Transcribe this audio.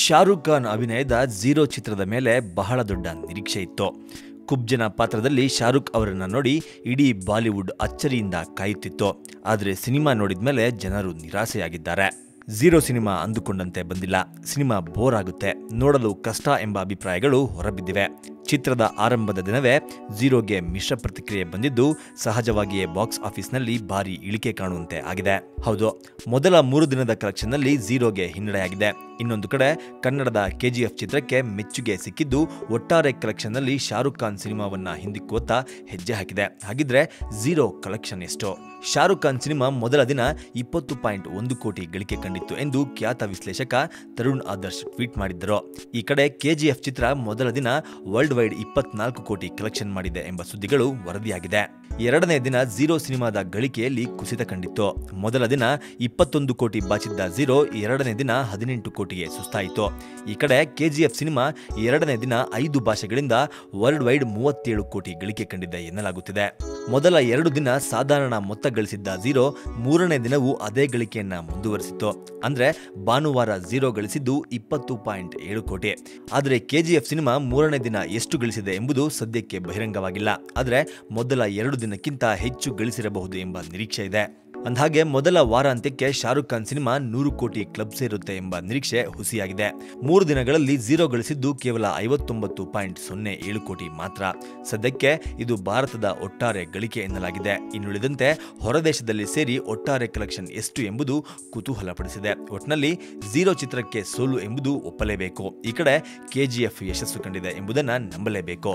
ಶಾರುಖ್ ಖಾನ್ ಅಭಿನಯದ ಝೀರೋ ಚಿತ್ರದ ಮೇಲೆ ಬಹಳ ದೊಡ್ಡ ನಿರೀಕ್ಷೆ ಇತ್ತು. ಕುಬ್ಜನ ಪಾತ್ರದಲ್ಲಿ ಶಾರುಖ್ ಅವರನ್ನ ನೋಡಿ ಇಡೀ ಬಾಲಿವುಡ್ ಅಚ್ಚರಿಯಿಂದ ಕಾಯುತ್ತಿತ್ತು. ಆದರೆ ಸಿನಿಮಾ ನೋಡಿದ ಮೇಲೆ ಜನರು ನಿರಾಸೆಯಾಗಿದ್ದಾರೆ. ಝೀರೋ ಸಿನಿಮಾ ಅಂದುಕೊಂಡಂತೆ ಬಂದಿಲ್ಲ, ಸಿನಿಮಾ ಬೋರ್ ಆಗುತ್ತೆ, ನೋಡಲು ಕಷ್ಟ ಎಂಬ ಅಭಿಪ್ರಾಯಗಳು ಹೊರಬಿದ್ದಿವೆ. ಚಿತ್ರದ ಆರಂಭದ ದಿನವೇ ಝೀರೋಗೆ ಮಿಶ್ರ ಪ್ರತಿಕ್ರಿಯೆ ಬಂದಿದ್ದು, ಸಹಜವಾಗಿಯೇ ಬಾಕ್ಸ್ ಆಫೀಸ್ನಲ್ಲಿ ಭಾರಿ ಇಳಿಕೆ ಕಾಣುವಂತೆ ಆಗಿದೆ. ಹೌದು, ಮೊದಲ 3 ದಿನದ ಕಲೆಕ್ಷನ್ನಲ್ಲಿ ಝೀರೋಗೆ ಹಿನ್ನಡೆಯಾಗಿದೆ. ಇನ್ನೊಂದು ಕಡೆ ಕನ್ನಡದ KGF ಚಿತ್ರಕ್ಕೆ ಮೆಚ್ಚುಗೆ ಸಿಕ್ಕಿದ್ದು, ಒಟ್ಟಾರೆ ಕಲೆಕ್ಷನ್ನಲ್ಲಿ ಶಾರುಖ್ ಖಾನ್ ಸಿನಿಮಾವನ್ನ ಹಿಂದಿಕ್ಕುವತ್ತ ಹೆಜ್ಜೆ ಹಾಕಿದೆ. ಹಾಗಿದ್ರೆ ಝೀರೋ ಕಲೆಕ್ಷನ್ ಎಷ್ಟು? ಶಾರುಖ್ ಖಾನ್ ಸಿನಿಮಾ ಮೊದಲ ದಿನ 20.1 ಕೋಟಿ ಗಳಿಕೆ ಕಂಡಿತ್ತು ಎಂದು ಖ್ಯಾತ ವಿಶ್ಲೇಷಕ ತರುಣ್ ಆದರ್ಶ್ ಟ್ವೀಟ್ ಮಾಡಿದ್ದರು. ಈ ಕಡೆ KGF ಚಿತ್ರ ಮೊದಲ ದಿನ ವರ್ಲ್ಡ್ ವೈಡ್ 24 ಕೋಟಿ ಕಲೆಕ್ಷನ್ ಮಾಡಿದೆ ಎಂಬ ಸುದ್ದಿಗಳು ವರದಿಯಾಗಿದೆ. ಎರಡನೇ ದಿನ ಝೀರೋ ಸಿನಿಮಾದ ಗಳಿಕೆಯಲ್ಲಿ ಕುಸಿತ ಕಂಡಿತ್ತು. ಮೊದಲ ದಿನ 21 ಕೋಟಿ ಬಾಚಿದ್ದ ಝೀರೋ ಎರಡನೇ ದಿನ 18 ಕೋಟಿಗೆ ಸುಸ್ತಾಯಿತು. ಈ ಕಡೆ KGF ಸಿನಿಮಾ ಎರಡನೇ ದಿನ 5 ಭಾಷೆಗಳಿಂದ ವರ್ಲ್ಡ್ ವೈಡ್ 37 ಕೋಟಿ ಗಳಿಕೆ ಕಂಡಿದೆ ಎನ್ನಲಾಗುತ್ತಿದೆ. ಮೊದಲ 2 ದಿನ ಸಾಧಾರಣ ಮೊತ್ತ ಗಳಿಸಿದ್ದ ಝೀರೋ ಮೂರನೇ ದಿನವೂ ಅದೇ ಗಳಿಕೆಯನ್ನ ಮುಂದುವರಿಸಿತ್ತು. ಅಂದ್ರೆ ಭಾನುವಾರ ಝೀರೋ ಗಳಿಸಿದ್ದು 20.7 ಕೋಟಿ. ಆದರೆ KGF ಸಿನಿಮಾ ಮೂರನೇ ದಿನ ಎಷ್ಟು ಗಳಿಸಿದೆ ಎಂಬುದು ಸದ್ಯಕ್ಕೆ ಬಹಿರಂಗವಾಗಿಲ್ಲ. ಆದರೆ ಮೊದಲ 2 ದಿನಕ್ಕಿಂತ ಹೆಚ್ಚು ಗಳಿಸಿರಬಹುದು ಎಂಬ ನಿರೀಕ್ಷೆ ಇದೆ. ಅಂದಹಾಗೆ ಮೊದಲ ವಾರಾಂತ್ಯಕ್ಕೆ ಶಾರುಖ್ ಖಾನ್ ಸಿನಿಮಾ 100 ಕೋಟಿ ಕ್ಲಬ್ ಸೇರುತ್ತೆ ಎಂಬ ನಿರೀಕ್ಷೆ ಹುಸಿಯಾಗಿದೆ. 3 ದಿನಗಳಲ್ಲಿ ಝೀರೋ ಗಳಿಸಿದ್ದು ಕೇವಲ 59.07 ಕೋಟಿ ಮಾತ್ರ. ಸದ್ಯಕ್ಕೆ ಇದು ಭಾರತದ ಒಟ್ಟಾರೆ ಗಳಿಕೆ ಎನ್ನಲಾಗಿದೆ. ಇನ್ನುಳಿದಂತೆ ಹೊರದೇಶದಲ್ಲಿ ಸೇರಿ ಒಟ್ಟಾರೆ ಕಲೆಕ್ಷನ್ ಎಷ್ಟು ಎಂಬುದು ಕುತೂಹಲಪಡಿಸಿದೆ. ಒಟ್ನಲ್ಲಿ ಝೀರೋ ಚಿತ್ರಕ್ಕೆ ಸೋಲು ಎಂಬುದು ಒಪ್ಪಲೇಬೇಕು. ಈ ಕಡೆ KGF ಯಶಸ್ಸು ಕಂಡಿದೆ ಎಂಬುದನ್ನು ನಂಬಲೇಬೇಕು.